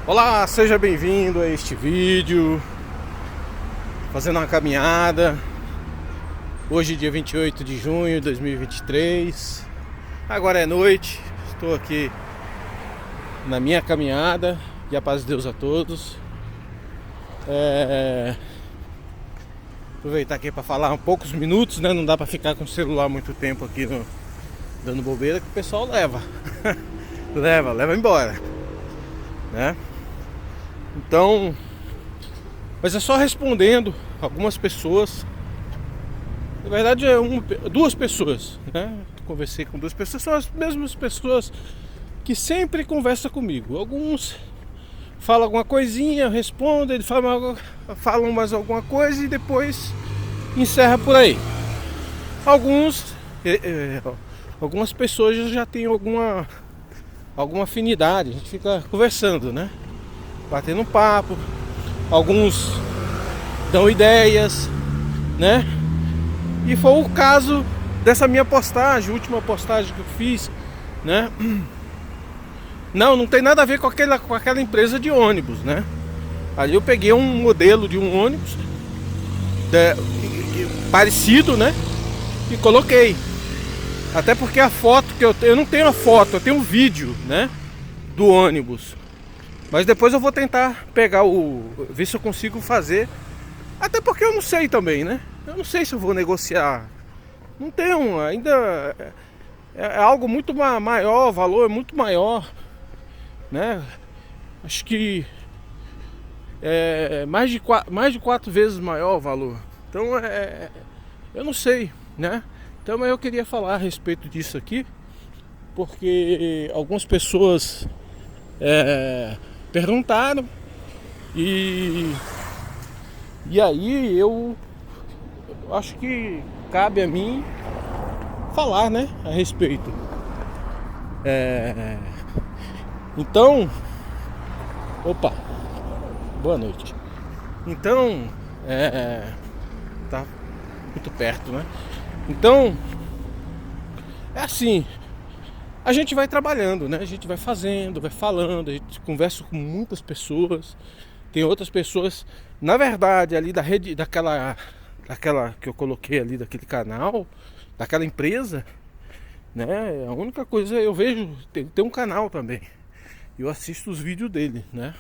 Olá, seja bem-vindo a este vídeo. Fazendo uma caminhada. Hoje, dia 28 de junho de 2023. Agora é noite. Estou aqui na minha caminhada. E a paz de Deus a todos. Aproveitar aqui para falar poucos minutos, né? Não dá para ficar com o celular muito tempo aqui dando bobeira, que o pessoal leva. leva embora, né? Então, mas é só respondendo algumas pessoas. Na verdade duas pessoas, né? Conversei com duas pessoas, são as mesmas pessoas que sempre conversam comigo. Alguns falam alguma coisinha, eu respondo, eles falam mais alguma coisa e depois encerra por aí. Algumas pessoas já têm alguma afinidade, a gente fica conversando, né? Batendo um papo. Alguns dão ideias, né? E foi o caso dessa minha postagem, última postagem que eu fiz, né? Não tem nada a ver com aquela empresa de ônibus, né? Ali eu peguei um modelo de um ônibus parecido, né? E coloquei. Até porque a foto que eu não tenho a foto, eu tenho um vídeo, né? Do ônibus. Mas depois eu vou tentar ver se eu consigo fazer. Até porque eu não sei também, né? Eu não sei se eu vou negociar. Não tenho ainda. É algo muito maior, o valor é muito maior, né? Acho que é mais de 4 vezes maior o valor. Então eu não sei, né? Então eu queria falar a respeito disso aqui, porque algumas pessoas perguntaram e aí eu acho que cabe a mim falar, né, a respeito. Então, opa, boa noite. Então, tá muito perto, né? Então, é assim. A gente vai trabalhando, né? A gente vai fazendo, vai falando, a gente conversa com muitas pessoas. Tem outras pessoas, na verdade, ali da rede, daquela que eu coloquei ali, daquele canal, daquela empresa, né? A única coisa eu vejo, tem um canal também. Eu assisto os vídeos dele, né?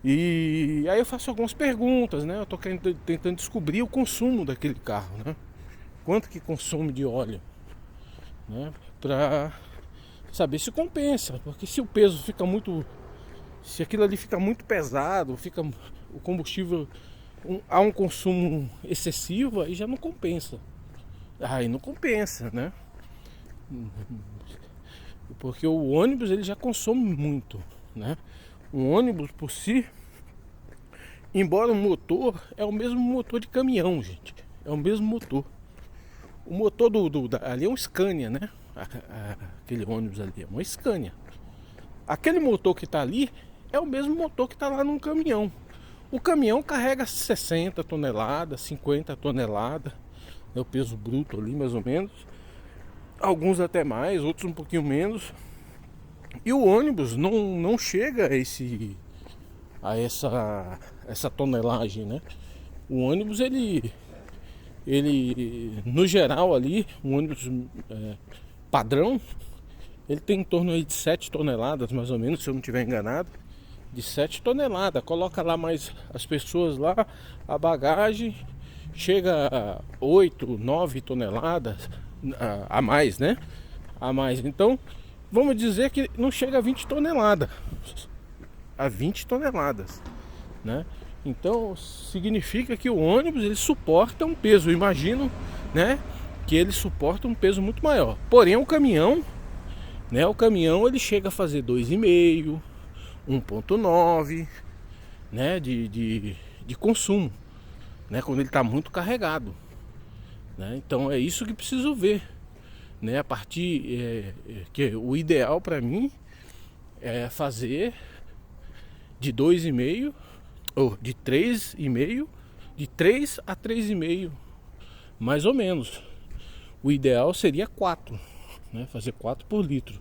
E aí eu faço algumas perguntas, né? Eu tô tentando descobrir o consumo daquele carro, né? Quanto que consome de óleo, né? Pra saber se compensa, porque se o peso fica muito, se aquilo ali fica muito pesado, fica o combustível há um consumo excessivo, aí já não compensa. Aí não compensa, né? Porque o ônibus ele já consome muito, né? O ônibus por si, embora o motor é o mesmo motor de caminhão, gente, é o mesmo motor. O motor ali é um Scania, né? Aquele ônibus ali é uma Scania. Aquele motor que está ali é o mesmo motor que está lá num caminhão. O caminhão carrega 60 toneladas, 50 toneladas, é o peso bruto ali mais ou menos. Alguns até mais, outros um pouquinho menos. E o ônibus não chega a essa tonelagem, né? O ônibus ele no geral ali, um ônibus padrão, ele tem em torno aí de 7 toneladas, mais ou menos, se eu não estiver enganado. De 7 toneladas, coloca lá mais as pessoas lá, a bagagem, chega a 8, 9 toneladas a mais, né? A mais. Então, vamos dizer que não chega a 20 toneladas. A 20 toneladas, né? Então, significa que o ônibus ele suporta um peso, eu imagino, né? Que ele suporta um peso muito maior. Porém, o caminhão, né? O caminhão ele chega a fazer 2,5, 1,9, né? De consumo, né? Quando ele está muito carregado, né? Então é isso que preciso ver, né? A partir que o ideal para mim é fazer de 2,5 ou de 3,5, de 3 a 3,5, mais ou menos. O ideal seria 4, né? Fazer 4 por litro.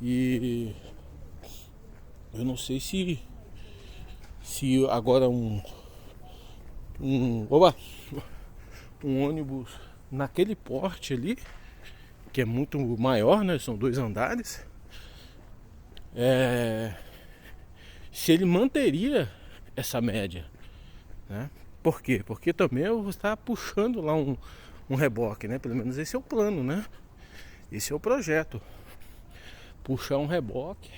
E Eu não sei se agora opa, um ônibus naquele porte ali, que é muito maior, né? São 2 andares. Se ele manteria essa média, né? Por quê? Porque também eu vou estar puxando lá um reboque, né? Pelo menos esse é o plano, né? Esse é o projeto. Puxar um reboque,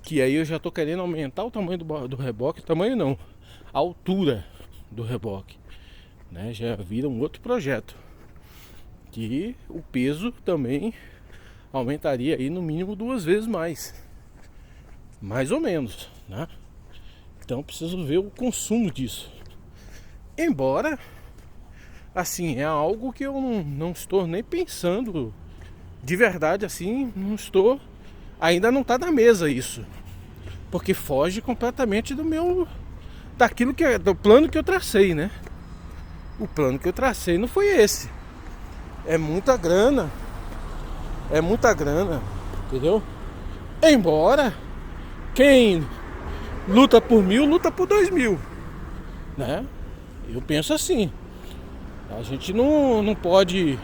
que aí eu já tô querendo aumentar o tamanho do reboque. Tamanho não, a altura do reboque, né? Já vira um outro projeto, que o peso também aumentaria aí no mínimo 2 vezes mais ou menos, né? Então preciso ver o consumo disso. Embora, assim, é algo que eu não estou nem pensando de verdade, assim, não estou, ainda não está na mesa isso, porque foge completamente daquilo que do plano que eu tracei, né? O plano que eu tracei não foi esse. É muita grana, entendeu? Embora quem luta por 1000 luta por 2000, né? Eu penso assim, a gente não pode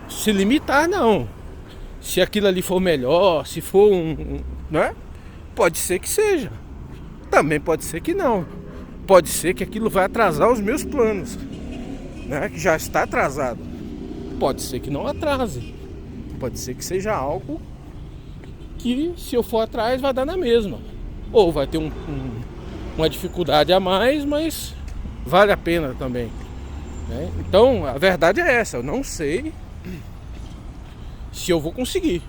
se limitar, não. Se aquilo ali for melhor, se for né? Pode ser que seja, também pode ser que não. Pode ser que aquilo vai atrasar os meus planos, né? Que já está atrasado. Pode ser que não atrase. Pode ser que seja algo que, se eu for atrás, vai dar na mesma. Ou vai ter uma dificuldade a mais, mas vale a pena também, né? Então a verdade é essa. Eu não sei se eu vou conseguir.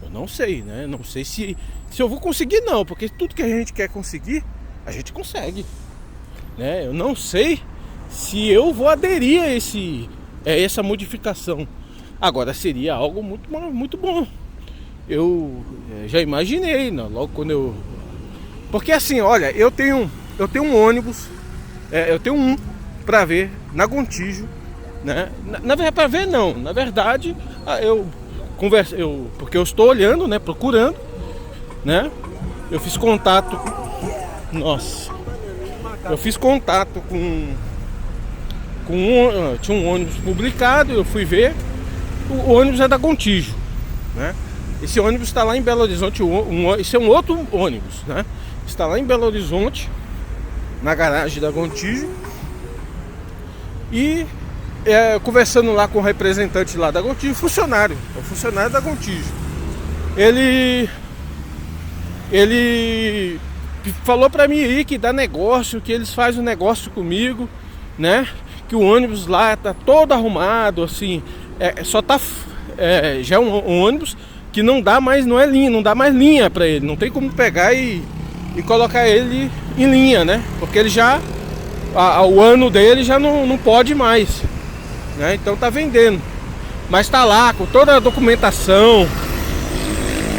Eu não sei, né? Não sei se eu vou conseguir, não. Porque tudo que a gente quer conseguir, a gente consegue, né? Eu não sei se eu vou aderir a essa modificação. Agora seria algo muito bom. Eu já imaginei, né? Logo quando eu... Porque assim, olha, eu tenho um ônibus, eu tenho um para ver na Gontijo, né? Na verdade, para ver não, na verdade, porque eu estou olhando, né? Procurando, né? Eu fiz contato, eu fiz contato tinha um ônibus publicado, eu fui ver, o ônibus é da Gontijo, né? Esse ônibus está lá em Belo Horizonte, esse é um outro ônibus, né? Está lá em Belo Horizonte, na garagem da Gontijo. E conversando lá com o representante lá da Gontijo, o funcionário da Gontijo, ele falou pra mim aí que dá negócio, que eles fazem um negócio comigo, né? Que o ônibus lá tá todo arrumado, assim, só tá já é um ônibus que não dá mais, não dá mais linha pra ele, não tem como pegar e colocar ele em linha, né? Porque ele já, o ano dele já não pode mais, né? Então tá vendendo, mas tá lá com toda a documentação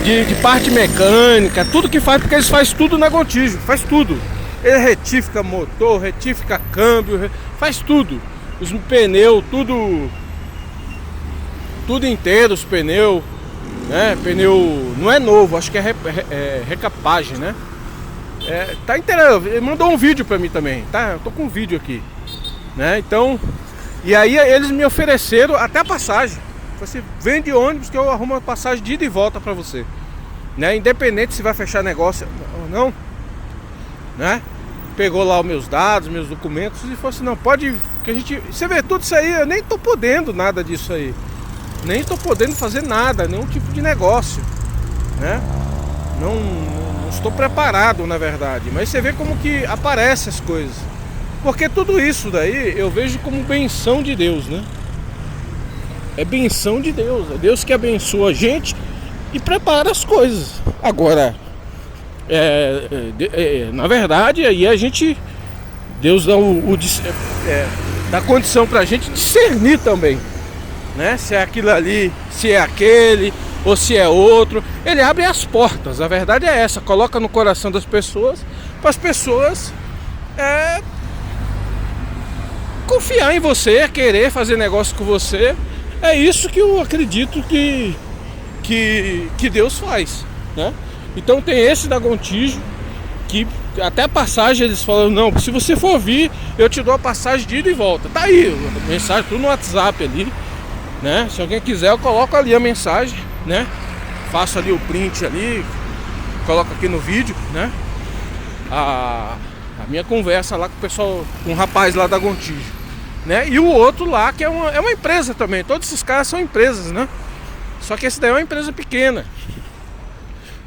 de parte mecânica, tudo que faz, porque eles fazem tudo na Gontijo, faz tudo. Ele retifica motor, retifica câmbio, faz tudo. Os pneus, tudo inteiro, os pneus, né? Pneu não é novo, acho que é recapagem, né? Tá inteiro. Ele mandou um vídeo pra mim também, tá? Eu tô com um vídeo aqui, né? Então, e aí eles me ofereceram até a passagem. Você vende ônibus que eu arrumo a passagem de ida e volta pra você, né? Independente se vai fechar negócio ou não, né? Pegou lá os meus dados, meus documentos e falou assim, não, pode, que a gente... Você vê tudo isso aí, eu nem tô podendo nada disso aí. Nem tô podendo fazer nada, nenhum tipo de negócio, né? Não estou preparado, na verdade. Mas você vê como que aparecem as coisas. Porque tudo isso daí eu vejo como benção de Deus, né? É benção de Deus. É Deus que abençoa a gente e prepara as coisas. Agora, na verdade, aí a gente... Deus dá dá condição pra gente discernir também, né? Se é aquilo ali, se é aquele, ou se é outro. Ele abre as portas, a verdade é essa. Coloca no coração das pessoas, para as pessoas confiar em você, querer fazer negócio com você. É isso que eu acredito que Deus faz, né? Então tem esse da Gontijo, que até a passagem eles falam, não, se você for vir, eu te dou a passagem de ida e volta. Tá aí, mensagem tudo no WhatsApp ali, né? Se alguém quiser, eu coloco ali a mensagem, né? Faço ali o print ali, coloco aqui no vídeo, né? A minha conversa lá com o pessoal, com um rapaz lá da Gontijo, né? E o outro lá que é uma empresa também. Todos esses caras são empresas, né? Só que esse daí é uma empresa pequena,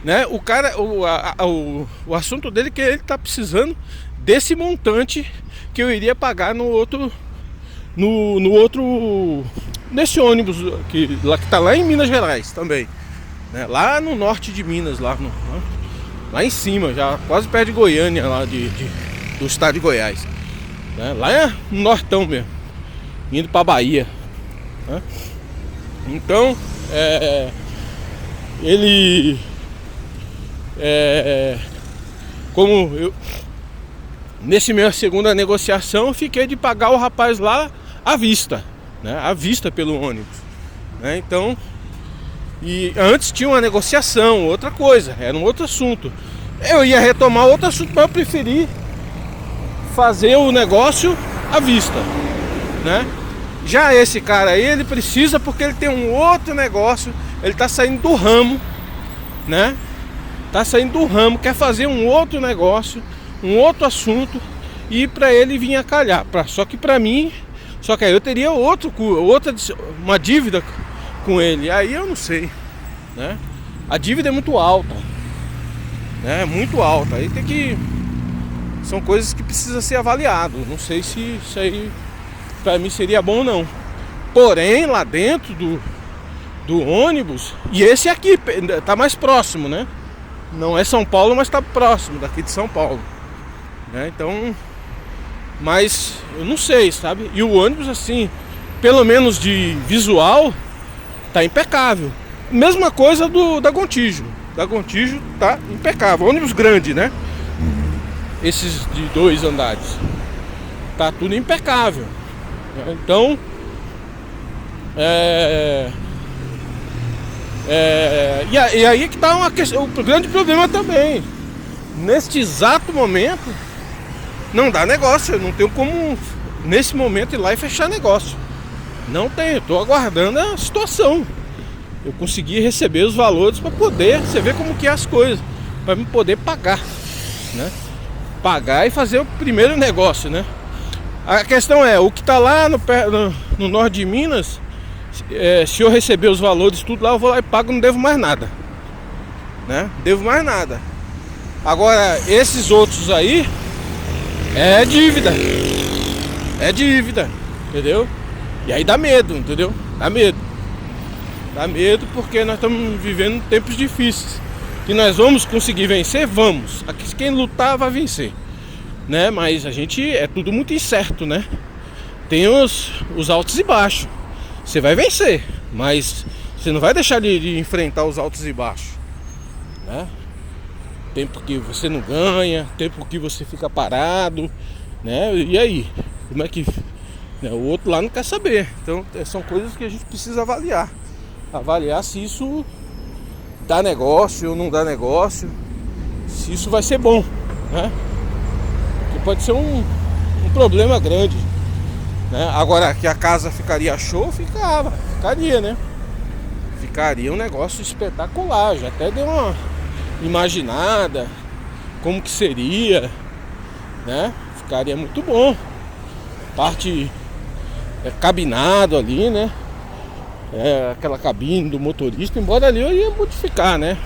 né? O cara, o assunto dele é que ele tá precisando desse montante que eu iria pagar no outro, nesse ônibus que tá lá em Minas Gerais também, né? Lá no norte de Minas, lá em cima, já quase perto de Goiânia, lá do estado de Goiás, né? Lá é no nortão mesmo, indo pra Bahia, né? Então ele como eu nesse minha segunda negociação eu fiquei de pagar o rapaz lá à vista, né? À vista pelo ônibus, né? Então, e antes tinha uma negociação, outra coisa, era um outro assunto. Eu ia retomar outro assunto, mas eu preferi fazer o negócio à vista, né? Já esse cara aí, ele precisa porque ele tem um outro negócio, ele tá saindo do ramo, né? Tá saindo do ramo, quer fazer um outro negócio, um outro assunto, e para ele vir a calhar. Só que para mim, só que aí eu teria uma dívida com ele. Aí eu não sei, né? A dívida é muito alta, né? Muito alta. Aí tem que, são coisas que precisa ser avaliado. Não sei se isso aí para mim seria bom ou não. Porém, lá dentro do ônibus, e esse aqui tá mais próximo, né? Não é São Paulo, mas tá próximo daqui de São Paulo, né? Então, mas eu não sei, sabe? E o ônibus, assim, pelo menos de visual, tá impecável. Mesma coisa da Gontijo. Da Gontijo tá impecável. Ônibus grande, né? Esses de 2 andares. Tá tudo impecável. Então, e aí que tá o grande problema também. Neste exato momento, não dá negócio. Eu não tenho como, nesse momento, ir lá e fechar negócio. Não tenho, eu tô aguardando a situação. Eu consegui receber os valores para poder, você vê como que é as coisas, para me poder pagar, né? Pagar e fazer o primeiro negócio, né? A questão é, o que tá lá no norte de Minas, se eu receber os valores tudo lá, eu vou lá e pago, não devo mais nada, né? Devo mais nada. Agora, esses outros aí é dívida, entendeu? E aí dá medo, entendeu? Dá medo porque nós estamos vivendo tempos difíceis. Que nós vamos conseguir vencer? Vamos. Aqui quem lutar vai vencer, né? Mas a gente, é tudo muito incerto, né? Tem os altos e baixos. Você vai vencer, mas você não vai deixar de enfrentar os altos e baixos, né? Tempo que você não ganha, tempo que você fica parado, né? E aí? Como é que... O outro lá não quer saber. Então são coisas que a gente precisa avaliar se isso dá negócio ou não dá negócio, se isso vai ser bom, né? Porque pode ser um problema grande, né? Agora que a casa ficaria show, ficaria, né? Ficaria um negócio espetacular. Já até deu uma imaginada como que seria, né? Ficaria muito bom. Parte cabinado ali, né? Aquela cabine do motorista, embora ali eu ia modificar, né?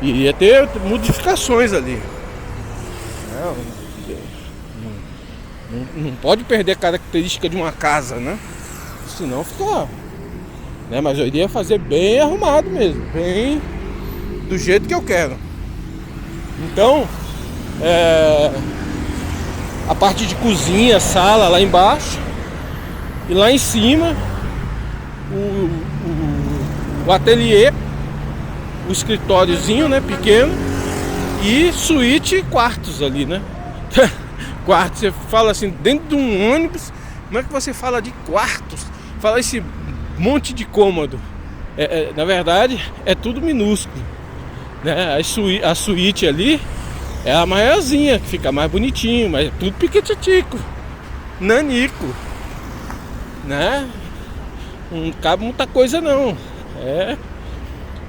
Iria ter modificações ali. Não pode perder a característica de uma casa, né? Senão fica, né? Mas eu iria fazer bem arrumado mesmo, bem do jeito que eu quero. Então, a parte de cozinha, sala lá embaixo, e lá em cima o ateliê, o escritóriozinho, né, pequeno, e suíte e quartos ali, né? Quartos, você fala assim, dentro de um ônibus, como é que você fala de quartos? Fala esse monte de cômodo. Na verdade, é tudo minúsculo, né? A suíte ali é a maiorzinha, que fica mais bonitinho, mas é tudo piquititico, nanico, né? Não cabe muita coisa não.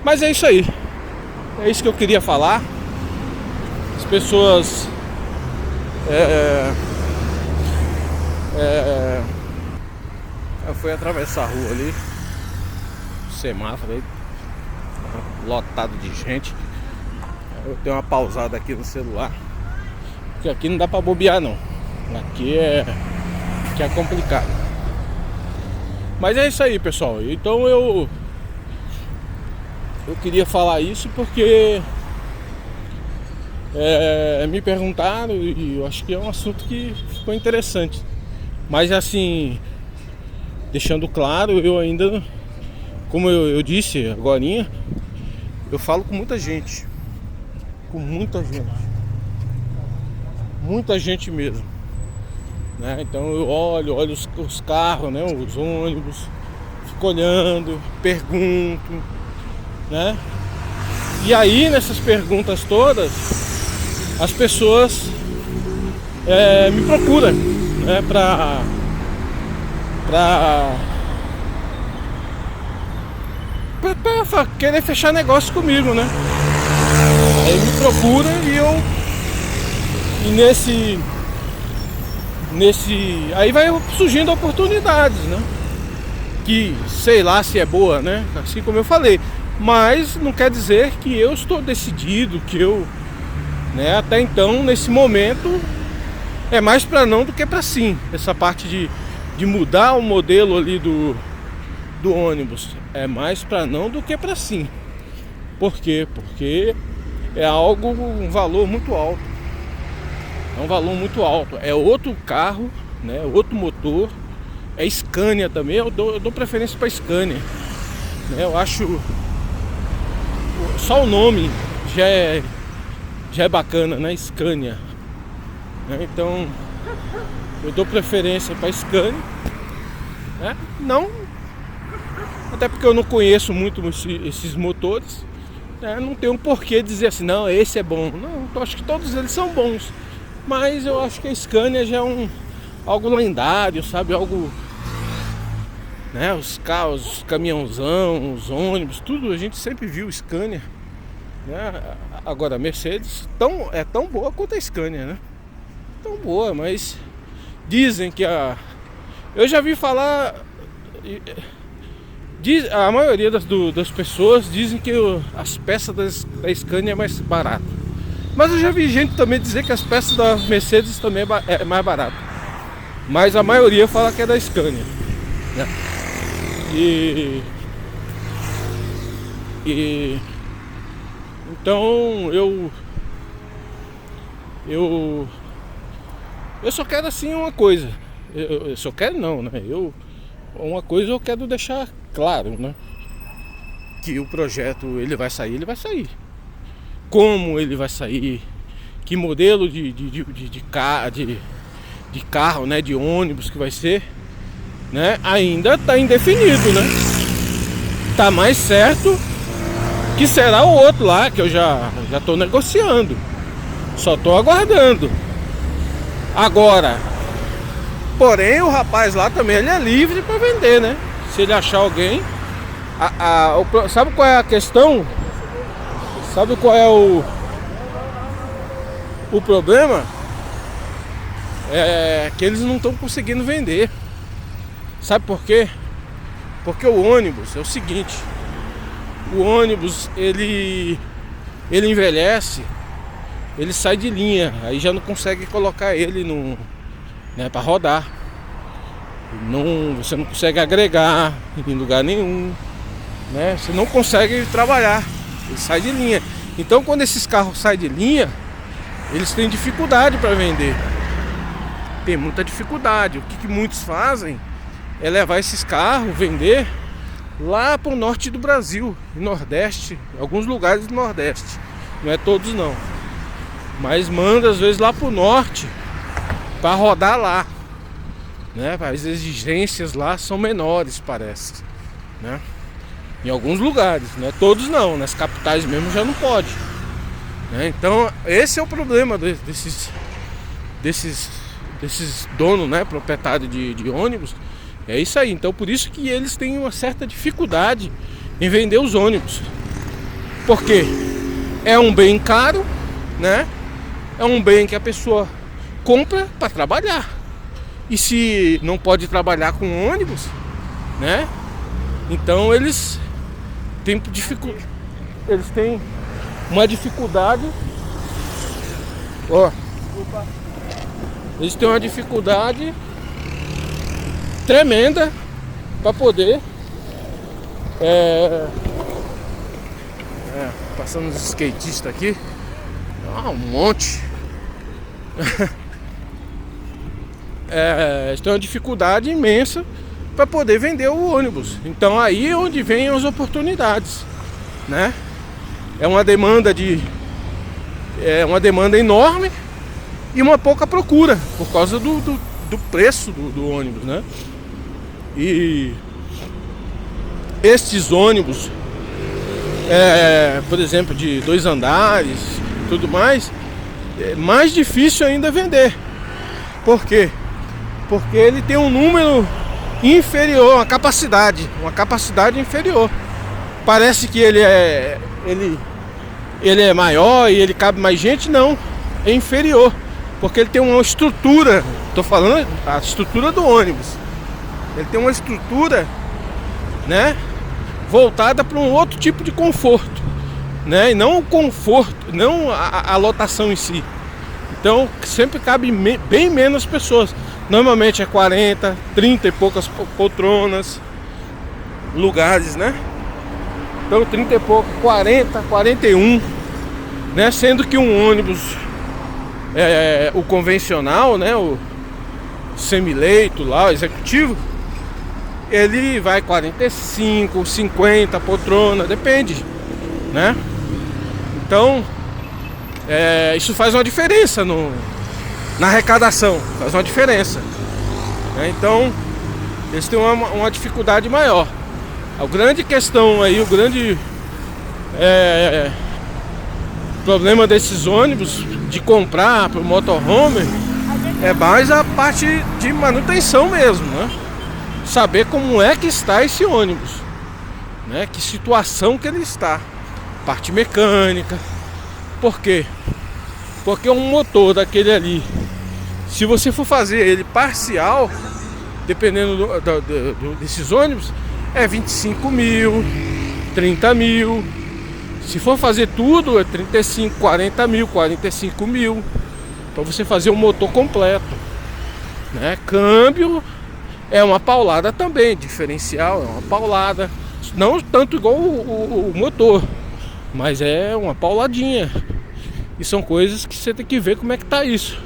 Mas é isso aí. É isso que eu queria falar. As pessoas eu fui atravessar a rua ali, semáforo aí, lotado de gente. Eu dei uma pausada aqui no celular, porque aqui não dá pra bobear não. Aqui é complicado. Mas é isso aí, pessoal. Então eu queria falar isso porque me perguntaram e eu acho que é um assunto que ficou interessante. Mas assim, deixando claro, eu ainda, como eu disse agorinha, eu falo com muita gente. Com muita gente mesmo, né? Então eu olho os carros, né? Os ônibus, fico olhando, pergunto, né? E aí nessas perguntas todas, as pessoas me procuram, né? Pra querer fechar negócio comigo, né? Aí me procura e nesse aí vai surgindo oportunidades, né? Que sei lá se é boa, né? Assim como eu falei, mas não quer dizer que eu estou decidido, que eu, né? Até então, nesse momento, é mais para não do que para sim. Essa parte de mudar o modelo ali do ônibus é mais para não do que para sim. Por quê? Porque é um valor muito alto. É um valor muito alto. É outro carro, né? Outro motor. É Scania também. Eu dou preferência para Scania, né? Eu acho só o nome já é bacana, né? Scania, né? Então eu dou preferência para Scania, né? Não, até porque eu não conheço muito esses motores. Não tem um porquê dizer assim, não, esse é bom. Não, eu acho que todos eles são bons. Mas eu acho que a Scania já é algo lendário, sabe? Algo, né? Os carros, os caminhãozão, os ônibus, tudo a gente sempre viu Scania, né? Agora a Mercedes é tão boa quanto a Scania, né? Tão boa, mas dizem que eu já vi falar. A maioria das pessoas dizem que as peças da Scania é mais barato. Mas eu já vi gente também dizer que as peças da Mercedes também é mais barato. Mas a maioria fala que é da Scania, né? Então eu só quero assim uma coisa. Eu só quero não, né? Uma coisa eu quero deixar claro, né? Que o projeto ele vai sair. Como ele vai sair? Que modelo de carro, né? De ônibus que vai ser, né? Ainda está indefinido, né? Tá mais certo que será o outro lá que eu já estou negociando. Só estou aguardando. Agora, porém o rapaz lá também ele é livre para vender, né? Se ele achar alguém. Sabe qual é a questão? Sabe qual é o problema? É que eles não estão conseguindo vender. Sabe por quê? Porque o ônibus é o seguinte: o ônibus ele envelhece, ele sai de linha, aí já não consegue colocar ele né, para rodar. Você não consegue agregar em lugar nenhum, né? Você não consegue trabalhar, ele sai de linha. Então quando esses carros saem de linha, eles têm dificuldade para vender. Tem muita dificuldade. O que muitos fazem é levar esses carros, vender lá para o norte do Brasil, Nordeste, alguns lugares do Nordeste. Não é todos não, mas manda às vezes lá para o norte para rodar lá, né? As exigências lá são menores, parece, né? Em alguns lugares, né? Todos não, nas capitais mesmo já não pode, né? Então esse é o problema desses donos, né, proprietários de ônibus. É isso aí. Então por isso que eles têm uma certa dificuldade em vender os ônibus, porque é um bem caro, né? É um bem que a pessoa compra para trabalhar, e se não pode trabalhar com ônibus, né? Então eles têm uma dificuldade. Ó, eles têm uma dificuldade tremenda para poder passando os skatistas aqui, um monte. Eles têm uma dificuldade imensa para poder vender o ônibus. Então aí é onde vem as oportunidades, né? É uma demanda enorme e uma pouca procura por causa do preço do ônibus, né? E estes ônibus, por exemplo, de 2 andares, tudo mais, é mais difícil ainda vender. Por quê? Porque ele tem um número inferior, uma capacidade inferior. Parece que ele é maior e ele cabe mais gente. Não, é inferior, porque ele tem uma estrutura. Tô falando a estrutura do ônibus. Ele tem uma estrutura, né, voltada para um outro tipo de conforto, né, e não o conforto, não a lotação em si. Então sempre cabe bem menos pessoas. Normalmente é 40, 30 e poucas poltronas, lugares, né? Então 30 e pouco, 40, 41, né? Sendo que um ônibus, o convencional, né? O semileito lá, o executivo, ele vai 45, 50 poltrona, depende, né? Então isso faz uma diferença na arrecadação, faz uma diferença, né? Então eles têm uma dificuldade maior. A grande questão aí, o grande problema desses ônibus de comprar para o motorhome é mais a parte de manutenção mesmo, né? Saber como é que está esse ônibus, né? Que situação que ele está, parte mecânica. Por quê? Porque um motor daquele ali, se você for fazer ele parcial, dependendo desses ônibus, é 25 mil, 30 mil. Se for fazer tudo, é 35, 40 mil, 45 mil, para você fazer o motor completo, né? Câmbio é uma paulada também, diferencial é uma paulada, não tanto igual o motor, mas é uma pauladinha. E são coisas que você tem que ver como é que tá isso,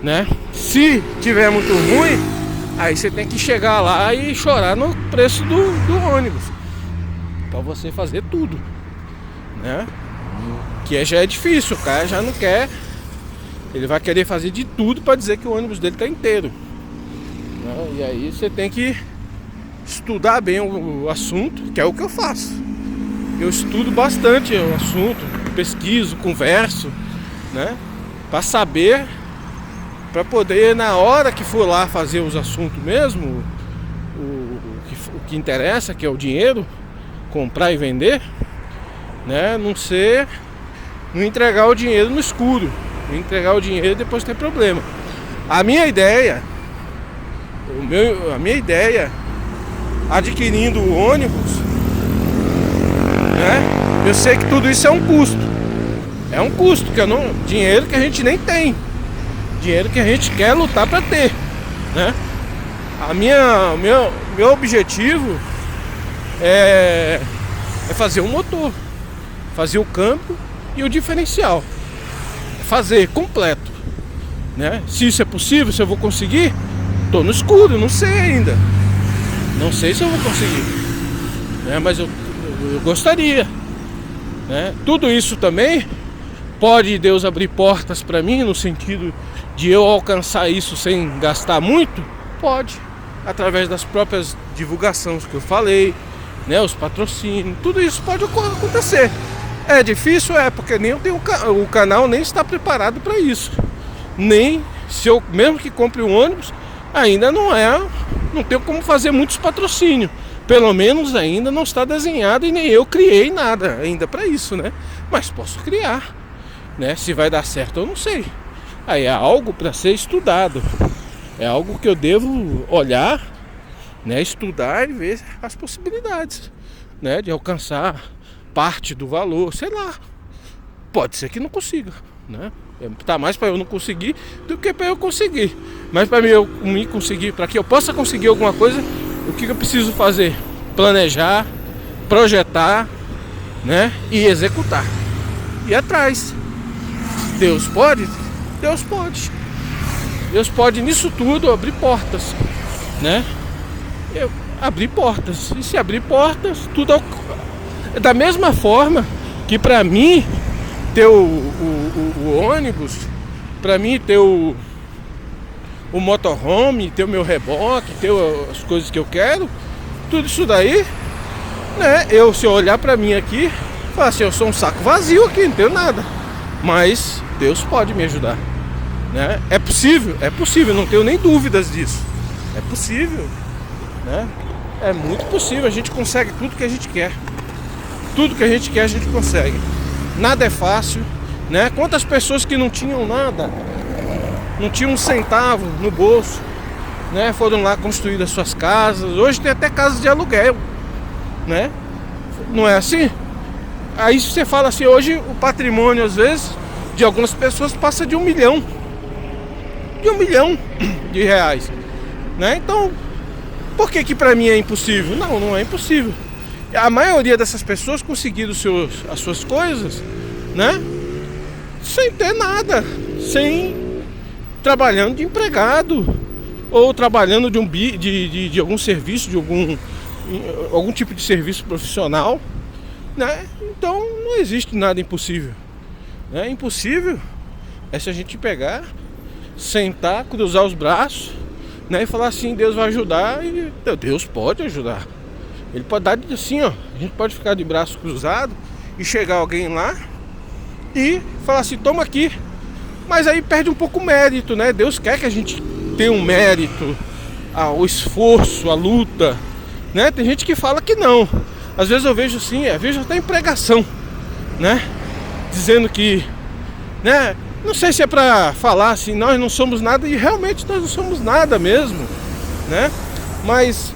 né? Se tiver muito ruim, aí você tem que chegar lá e chorar no preço do ônibus, para você fazer tudo, né? Que já é difícil, o cara já não quer, ele vai querer fazer de tudo para dizer que o ônibus dele tá inteiro, né? E aí você tem que estudar bem o assunto, que é o que eu faço. Eu estudo bastante o assunto, pesquiso, converso, né? Para saber, para poder, na hora que for lá fazer os assuntos mesmo, o que interessa, que é o dinheiro, comprar e vender, né? Não entregar o dinheiro no escuro, não entregar o dinheiro e depois ter problema. A minha ideia, adquirindo o ônibus, né? Eu sei que tudo isso é um custo. É um custo, dinheiro que a gente nem tem. Dinheiro que a gente quer lutar para ter, né? Meu objetivo é fazer o motor, fazer o câmbio e o diferencial. Fazer completo, né? Se isso é possível, se eu vou conseguir, tô no escuro, não sei ainda. Não sei se eu vou conseguir, né? Mas eu gostaria, né? Tudo isso também pode Deus abrir portas para mim, no sentido de eu alcançar isso sem gastar muito? Pode, através das próprias divulgações que eu falei, né? Os patrocínios, tudo isso pode acontecer. É difícil? É, porque nem eu tenho o canal nem está preparado para isso. Nem se eu, mesmo que compre um ônibus, ainda não tenho como fazer muitos patrocínios. Pelo menos ainda não está desenhado e nem eu criei nada ainda para isso, né? Mas posso criar, né? Se vai dar certo eu não sei. Aí é algo para ser estudado. É algo que eu devo olhar, né? Estudar e ver as possibilidades, né? De alcançar parte do valor, sei lá. Pode ser que não consiga, né? Tá mais para eu não conseguir do que para eu conseguir. Mas para eu me conseguir, para que eu possa conseguir alguma coisa, o que eu preciso fazer? Planejar, projetar, né? E executar. E atrás. Deus pode? Deus pode. Deus pode nisso tudo abrir portas, né? Abrir portas. E se abrir portas, tudo da mesma forma que para mim ter o ônibus, para mim ter o motorhome, ter o meu reboque, ter as coisas que eu quero, tudo isso daí, né? Se eu olhar para mim aqui, falar assim, eu sou um saco vazio aqui, não tenho nada. Mas Deus pode me ajudar, né? É possível, não tenho nem dúvidas disso. É possível, né? É muito possível, a gente consegue tudo que a gente quer. Tudo que a gente quer a gente consegue. Nada é fácil, né? Quantas pessoas que não tinham nada, não tinham um centavo no bolso, né? Foram lá construir as suas casas. Hoje tem até casas de aluguel, né? Não é assim? Aí você fala assim, hoje o patrimônio às vezes de algumas pessoas passa de 1 milhão. De 1 milhão de reais, né? Então, por que pra mim é impossível? Não é impossível. A maioria dessas pessoas conseguiram as suas coisas, né? Sem ter nada, trabalhando de empregado ou trabalhando de algum serviço, de algum tipo de serviço profissional, né? Então não existe nada impossível, né? Impossível é se a gente pegar, sentar, cruzar os braços, né? E falar assim, Deus vai ajudar. E Deus pode ajudar. Ele pode dar assim, ó. A gente pode ficar de braço cruzado e chegar alguém lá e falar assim, toma aqui. Mas aí perde um pouco o mérito, né? Deus quer que a gente tenha um mérito, o esforço, a luta, né? Tem gente que fala que não. Às vezes eu vejo assim, vejo até em pregação, né? Dizendo que, né? Não sei se é pra falar assim, nós não somos nada. E realmente nós não somos nada mesmo, né? Mas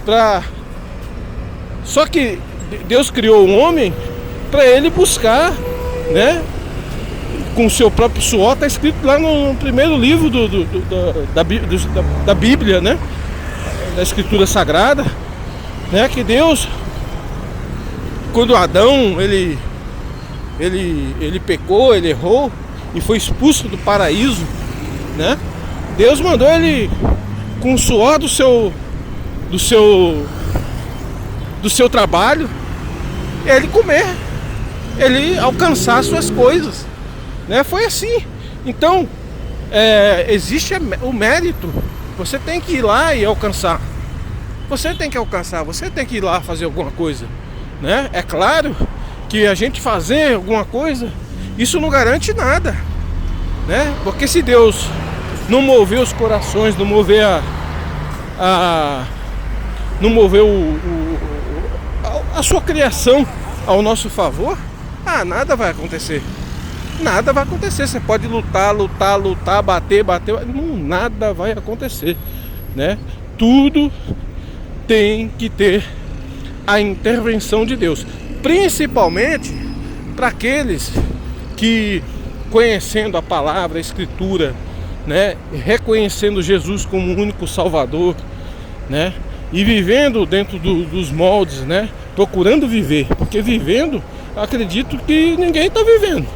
só que Deus criou o homem para ele buscar, né? Com o seu próprio suor, está escrito lá no primeiro livro da Bíblia, né? Da Escritura Sagrada, né? Que Deus, quando Adão ele pecou, ele errou e foi expulso do paraíso, né? Deus mandou ele com o suor do seu trabalho, ele comer, ele alcançar suas coisas, né? Foi assim. Então existe o mérito. Você tem que ir lá e alcançar. Você tem que alcançar. Você tem que ir lá fazer alguma coisa, né? É claro que a gente fazer alguma coisa, isso não garante nada, né? Porque se Deus não mover os corações, não mover não mover a sua criação ao nosso favor, nada vai acontecer. Nada vai acontecer. Você pode lutar, bater, nada vai acontecer, né? Tudo tem que ter a intervenção de Deus, principalmente para aqueles que, conhecendo a palavra, a Escritura, né, reconhecendo Jesus como o único Salvador, né, e vivendo dentro dos moldes, né, procurando viver, porque vivendo, acredito que ninguém está vivendo.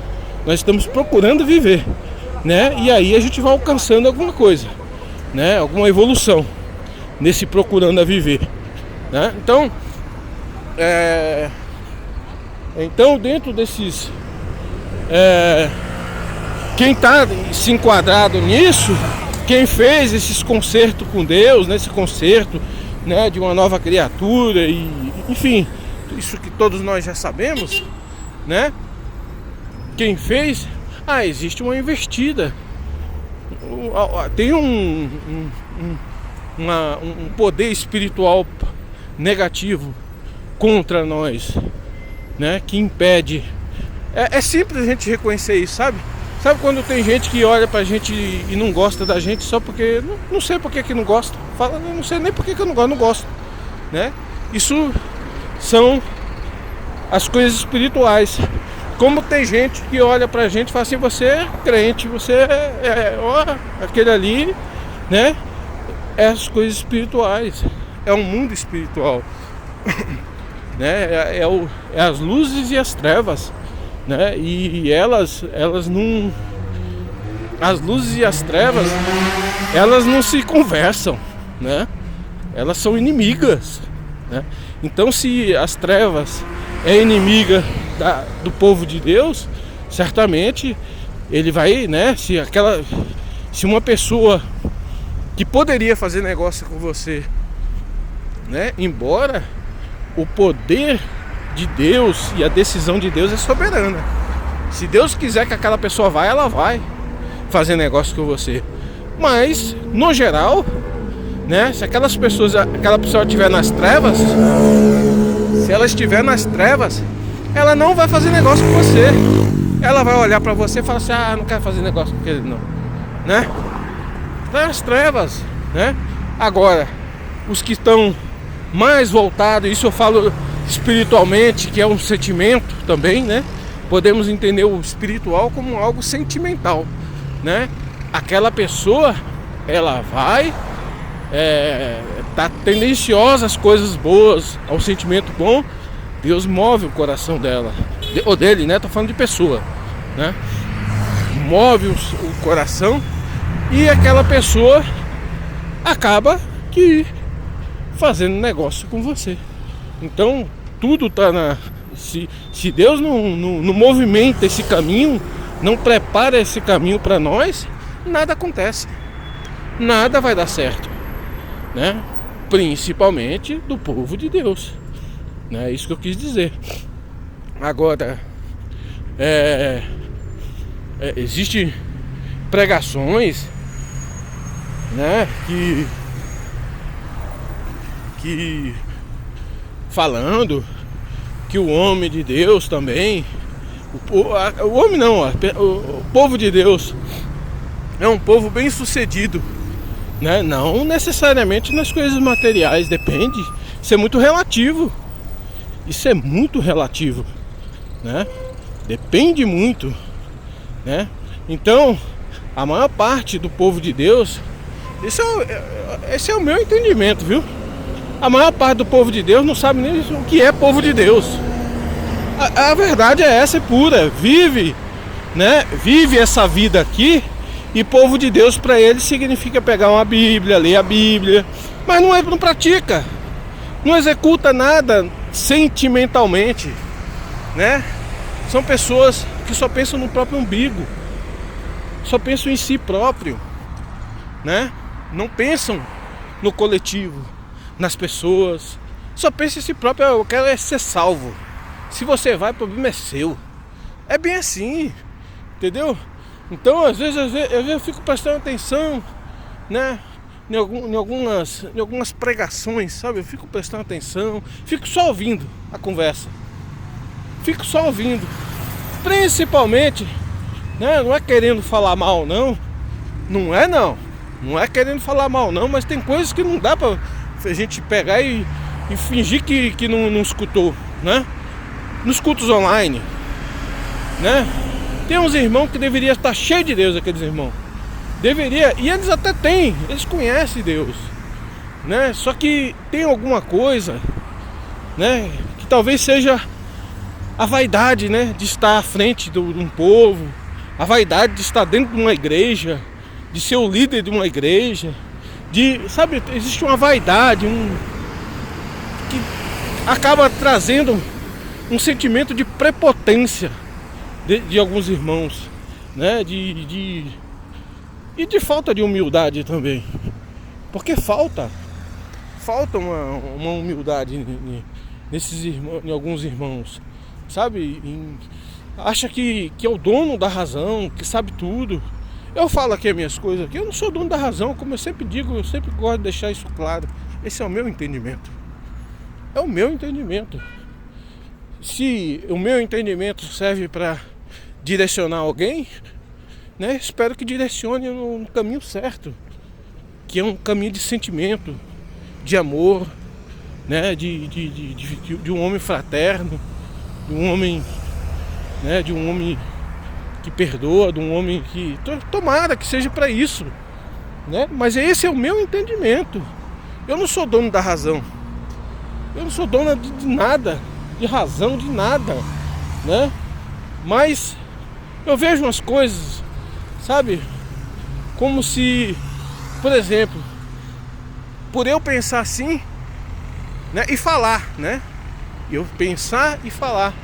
Nós estamos procurando viver, né, e aí a gente vai alcançando alguma coisa, né, alguma evolução nesse procurando a viver, né? Então dentro desses quem está se enquadrado nisso, quem fez esses concertos com Deus, nesse concerto, né, de uma nova criatura, e enfim, isso que todos nós já sabemos, né? Quem fez? Existe uma investida. Tem um poder espiritual negativo contra nós, né? Que impede. É simples a gente reconhecer isso, sabe? Sabe quando tem gente que olha pra gente e não gosta da gente só porque... Não sei por que não gosta. Fala, eu não sei nem por que eu não gosto, né? Isso são as coisas espirituais. Como tem gente que olha pra gente e fala assim, você é crente, você aquele ali, né? É as coisas espirituais. É um mundo espiritual. Né? É as luzes e as trevas, né? E elas não... As luzes e as trevas, elas não se conversam, né? Elas são inimigas, né? Então, se as trevas é inimiga do povo de Deus, certamente ele vai, né? Se uma pessoa que poderia fazer negócio com você, né? Embora o poder de Deus e a decisão de Deus é soberana. Se Deus quiser que aquela pessoa vá, ela vai fazer negócio com você. Mas, no geral, né? Se aquela pessoa estiver nas trevas, se ela estiver nas trevas, ela não vai fazer negócio com você. Ela vai olhar pra você e falar assim, não quero fazer negócio com ele não, né? Tá nas trevas, né? Agora, os que estão mais voltados, isso eu falo espiritualmente, que é um sentimento também, né? Podemos entender o espiritual como algo sentimental, né? Aquela pessoa, ela vai tá tendenciosa às coisas boas, ao sentimento bom. Deus move o coração dela, ou dele, né? Tô falando de pessoa, né? Move o coração, e aquela pessoa acaba que fazendo negócio com você. Então tudo tá se Deus não movimenta esse caminho, não prepara esse caminho para nós, nada acontece, nada vai dar certo, né? Principalmente do povo de Deus, né? Isso que eu quis dizer. Agora, existem pregações, né? Que falando que o homem de Deus também, o homem não, o povo de Deus é um povo bem sucedido, né? Não necessariamente nas coisas materiais, depende. Isso é muito relativo. Isso é muito relativo, né? Depende muito, né? Então, a maior parte do povo de Deus, esse é o meu entendimento, viu? A maior parte do povo de Deus não sabe nem o que é povo de Deus. A verdade é essa, é pura. Vive, né? Vive essa vida aqui. E povo de Deus para ele significa pegar uma Bíblia, ler a Bíblia, mas não pratica, não executa nada sentimentalmente, né? São pessoas que só pensam no próprio umbigo, só pensam em si próprio, né? Não pensam no coletivo, nas pessoas, só pensam em si próprio. Eu quero ser salvo. Se você vai, o problema é seu. É bem assim, entendeu? Então, às vezes eu fico prestando atenção, né? Em algumas pregações, sabe? Eu fico prestando atenção, fico só ouvindo a conversa. Fico só ouvindo. Principalmente, né? Não é querendo falar mal, não. Não é querendo falar mal, não. Mas tem coisas que não dá pra a gente pegar e fingir que não escutou, né? Nos cultos online, né? Tem uns irmãos que deveriam estar cheios de Deus, aqueles irmãos. Deveria, e eles até têm, eles conhecem Deus, né? Só que tem alguma coisa, né? Que talvez seja a vaidade, né? De estar à frente de um povo, a vaidade de estar dentro de uma igreja, de ser o líder de uma igreja, sabe, existe uma vaidade, que acaba trazendo um sentimento de prepotência de alguns irmãos, né? E de falta de humildade também, porque falta uma humildade em alguns irmãos, sabe? Acha que é o dono da razão, que sabe tudo. Eu falo aqui as minhas coisas aqui, eu não sou dono da razão, como eu sempre digo, eu sempre gosto de deixar isso claro. Esse é o meu entendimento. É o meu entendimento. Se o meu entendimento serve para direcionar alguém, né, espero que direcione no caminho certo, que é um caminho de sentimento, de amor, né, de um homem fraterno, de um homem, né, de um homem que perdoa, de um homem que... Tomara que seja para isso, né? Mas esse é o meu entendimento. Eu não sou dono da razão. Eu não sou dono de nada, de razão, de nada, né? Mas eu vejo umas coisas, sabe? Como se, por exemplo, por eu pensar assim, né, e falar, né? Eu pensar e falar.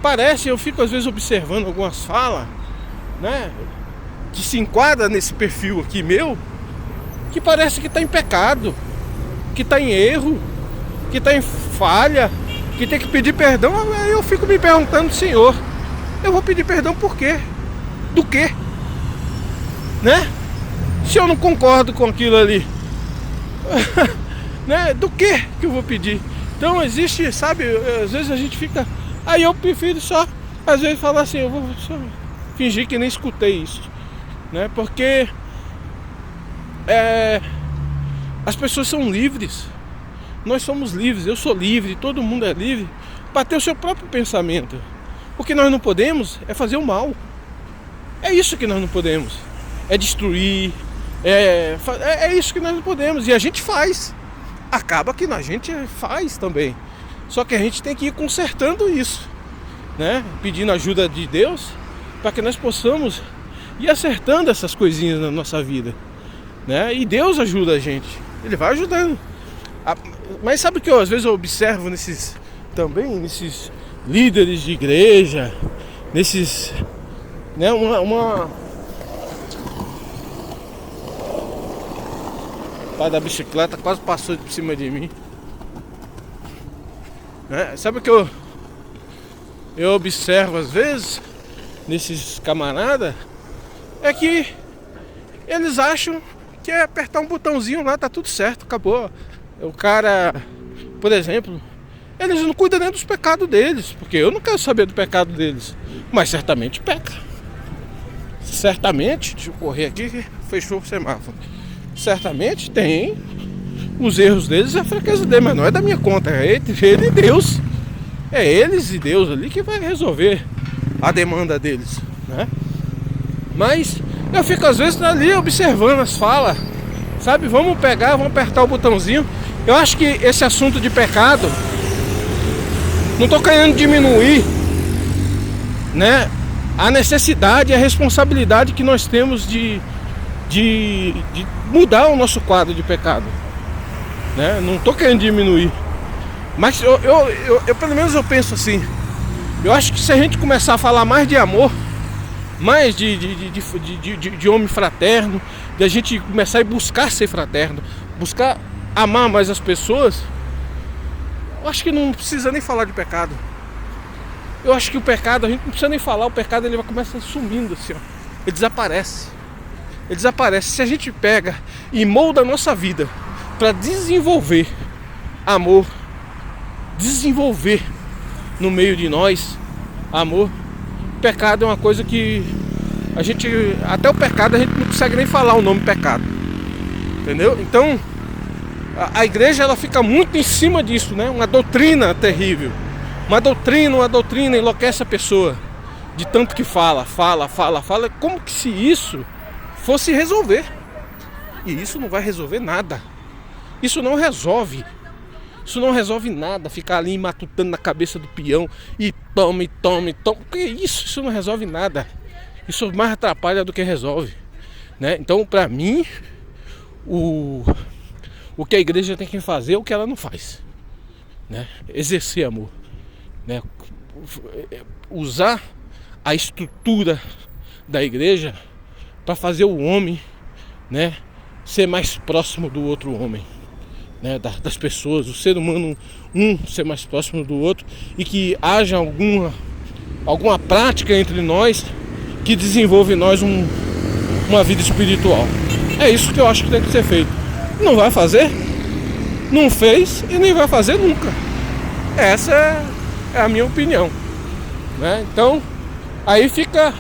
Parece, eu fico às vezes observando algumas falas, né, que se enquadra nesse perfil aqui meu, que parece que está em pecado, que está em erro, que está em falha, que tem que pedir perdão. Aí eu fico me perguntando, Senhor, eu vou pedir perdão por quê? Do quê? Né? Se eu não concordo com aquilo ali, né? Do que eu vou pedir? Então existe, sabe, às vezes a gente fica... Aí eu prefiro só, às vezes, falar assim, eu vou só fingir que nem escutei isso, né? Porque as pessoas são livres, nós somos livres, eu sou livre, todo mundo é livre para ter o seu próprio pensamento. O que nós não podemos é fazer o mal. É isso que nós não podemos. É destruir, é isso que nós não podemos. E a gente faz. Acaba que a gente faz também. Só que a gente tem que ir consertando isso, né? Pedindo ajuda de Deus para que nós possamos ir acertando essas coisinhas na nossa vida, né? E Deus ajuda a gente, Ele vai ajudando. Mas sabe o que às vezes eu observo nesses líderes de igreja, nesses, né, o pai da bicicleta quase passou por cima de mim, né? Sabe o que eu observo às vezes nesses camaradas? É que eles acham que é apertar um botãozinho lá, tá tudo certo, acabou. O cara, por exemplo, eles não cuidam nem dos pecados deles, porque eu não quero saber do pecado deles, mas certamente peca. Certamente, deixa eu correr aqui que fechou o semáforo. Certamente tem os erros deles e a fraqueza deles, mas não é da minha conta, é ele e Deus. É eles e Deus ali que vai resolver a demanda deles, né? Mas eu fico às vezes ali observando as falas, sabe? Vamos apertar o botãozinho. Eu acho que esse assunto de pecado, não estou querendo diminuir, né, a necessidade e a responsabilidade que nós temos de mudar o nosso quadro de pecado, né? Não estou querendo diminuir, mas eu pelo menos eu penso assim. Eu acho que se a gente começar a falar mais de amor, mais de homem fraterno, de a gente começar a buscar ser fraterno, buscar amar mais as pessoas, eu acho que não precisa nem falar de pecado. Eu acho que o pecado, a gente não precisa nem falar, o pecado ele vai começar sumindo assim, ó. Ele desaparece. Ele desaparece. Se a gente pega e molda a nossa vida para desenvolver amor, desenvolver no meio de nós amor, pecado é uma coisa que a gente, até o pecado a gente não consegue nem falar o nome pecado, entendeu? Então a igreja ela fica muito em cima disso, né? Uma doutrina terrível, uma doutrina enlouquece a pessoa de tanto que fala, como que se isso fosse resolver. E isso não vai resolver nada. Isso não resolve nada. Ficar ali matutando na cabeça do peão e tome. Que isso? Isso não resolve nada. Isso mais atrapalha do que resolve, né? Então, para mim, o que a igreja tem que fazer é o que ela não faz, né? Exercer amor, né? Usar a estrutura da igreja para fazer o homem, né, ser mais próximo do outro homem, né, das pessoas, o ser humano ser mais próximo do outro, e que haja alguma prática entre nós que desenvolva em nós uma vida espiritual. É isso que eu acho que tem que ser feito. Não vai fazer? Não fez e nem vai fazer nunca. Essa é a minha opinião, né? Então, aí fica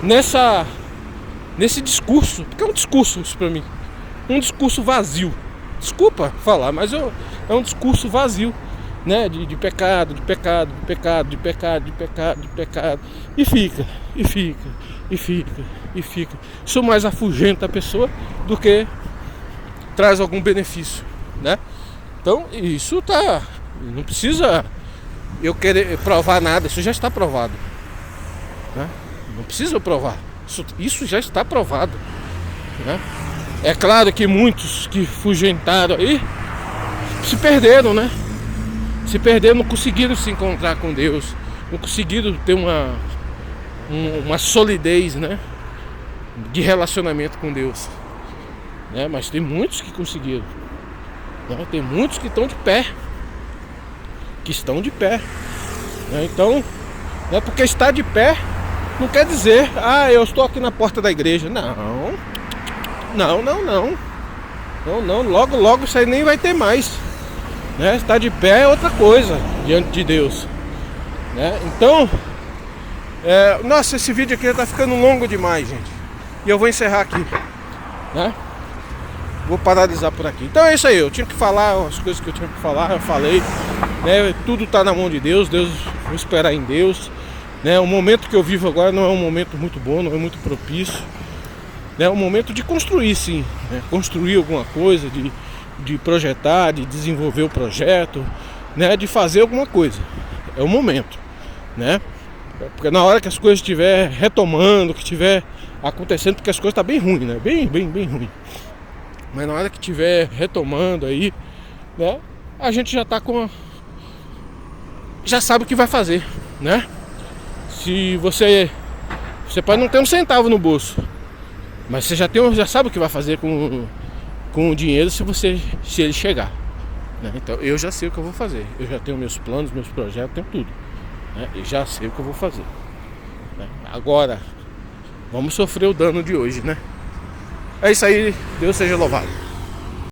nesse discurso, porque é um discurso isso pra mim, um discurso vazio. Desculpa falar, mas é um discurso vazio, né? De pecado, de pecado, de pecado, de pecado, de pecado, de pecado. E fica. Isso mais afugenta a pessoa do que traz algum benefício, né? Então isso tá. Não precisa eu querer provar nada, isso já está provado, né? Não precisa provar. Isso já está provado, né? É claro que muitos que fugentaram aí se perderam, né? Se perderam, não conseguiram se encontrar com Deus, não conseguiram ter uma solidez, né, de relacionamento com Deus, né? Mas tem muitos que conseguiram, né? Tem muitos que estão de pé, né? Então, não é porque está de pé não quer dizer, eu estou aqui na porta da igreja. Não, logo isso aí nem vai ter mais, né? Estar de pé é outra coisa diante de Deus, né? Então, nossa, esse vídeo aqui está ficando longo demais, gente, e eu vou encerrar aqui, né? Vou paralisar por aqui. Então é isso aí, eu tinha que falar as coisas que eu tinha que falar, eu falei, né? Tudo está na mão de Deus, vou esperar em Deus, né? O momento que eu vivo agora não é um momento muito bom, não é muito propício, né? É um momento de construir, sim, né? Construir alguma coisa, de projetar, de desenvolver o projeto, né? De fazer alguma coisa. É o momento, né? Porque na hora que as coisas estiver retomando, que estiver acontecendo, porque as coisas estão bem ruins, né? Bem ruim. Mas na hora que estiver retomando aí, né? A gente já tá já sabe o que vai fazer, né? Se você pode não ter um centavo no bolso, mas você já sabe o que vai fazer com o dinheiro se ele chegar, né? Então eu já sei o que eu vou fazer. Eu já tenho meus planos, meus projetos, tenho tudo, né? Eu já sei o que eu vou fazer, né? Agora vamos sofrer o dano de hoje, né? É isso aí, Deus seja louvado.